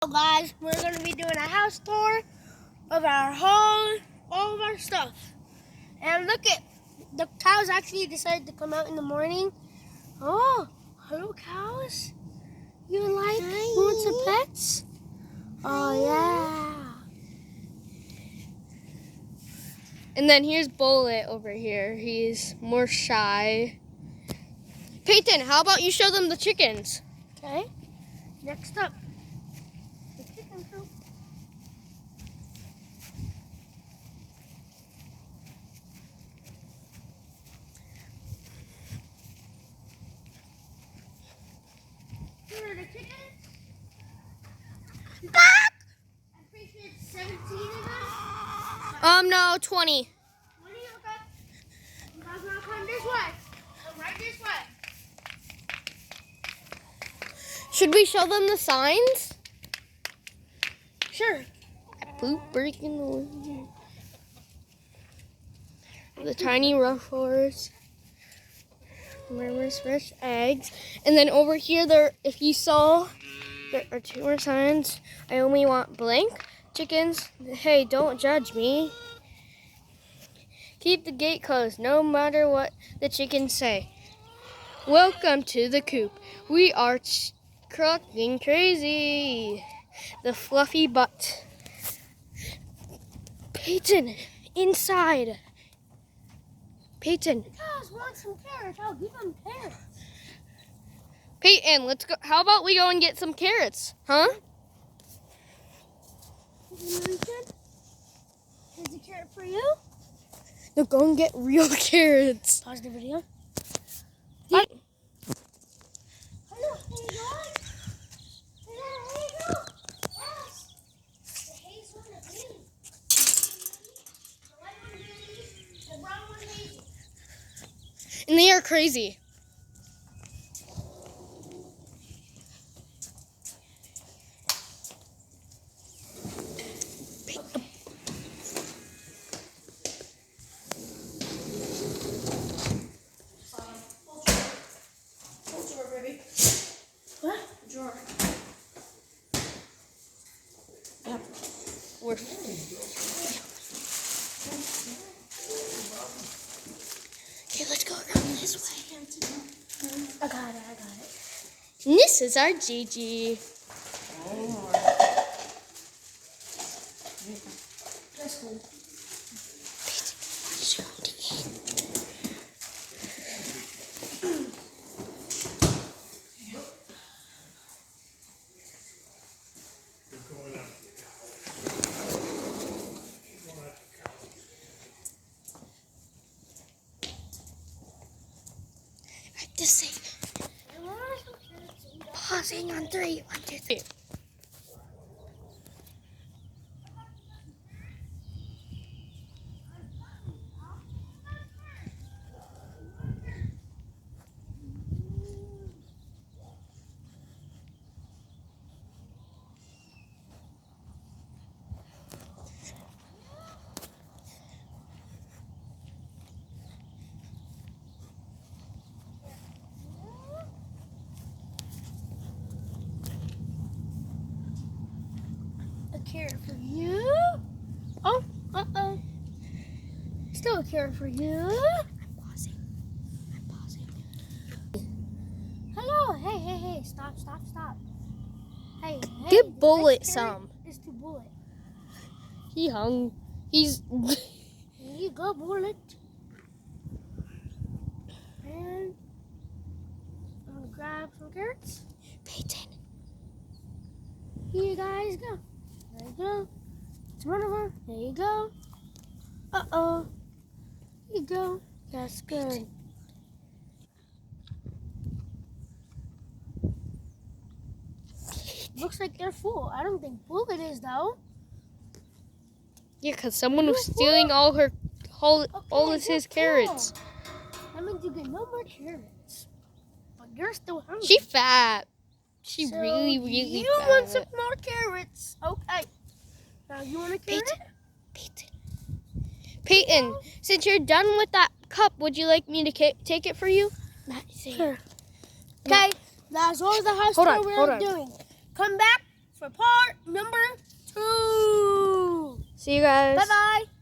Hello guys, we're going to be doing a house tour of all of our stuff. And look at, the cows actually decided to come out in the morning. Oh, hello cows. You like, want some pets? Oh yeah. And then here's Bullet over here. He's more shy. Peyton, how about you show them the chickens? Okay, next up. The chicken coop. Here are the chickens. Back! I'm pretty sure it's 17 of them. No, 20. What do you look up? You guys want to come this way? Come right this way. Should we show them the signs? Sure. Poop breaking the tiny rufflers. Murmur's fresh eggs. And then over here, if you saw, there are two more signs. I only want blank chickens. Hey, don't judge me. Keep the gate closed, no matter what the chickens say. Welcome to the coop. We are clucking crazy. The fluffy butt. Peyton, inside. Peyton. The cows want some carrots. I'll give them carrots. Peyton, let's go. How about we go and get some carrots, huh? Here's a carrot for you. No, go and get real carrots. Pause the video. What? Hello, hey guys. Is that a hazel? Yes. The hazel and the green. The white one green, the brown one hazel. And they are crazy. What? Drawer. Yep. We're okay, let's go around this way. I got it. And this is our Gigi. That's cool. To say, pausing on 3. 1, 2, 3. A carrot for you. Oh, uh-oh. Still a carrot for you. I'm pausing. Hello. Hey. Stop. Hey. Give Bullet this carrot some. is to Bullet. He hung. He's. Here you go, Bullet. And I'm gonna grab some carrots. Peyton. Here you guys go. There you go. It's one of them. There you go. Uh-oh. Here you go. That's good. Looks like they're full. I don't think Bullet is, though. Yeah, because someone was stealing all of his carrots. That means you get no more carrots. But you're still hungry. She fat. She So really you fat. want some more carrots. Okay. Now you want a carrot? Peyton, since you're done with that cup, would you like me to take it for you? Sure. Okay. That's all the house tour we're doing. Come back for part number 2. See you guys. Bye-bye.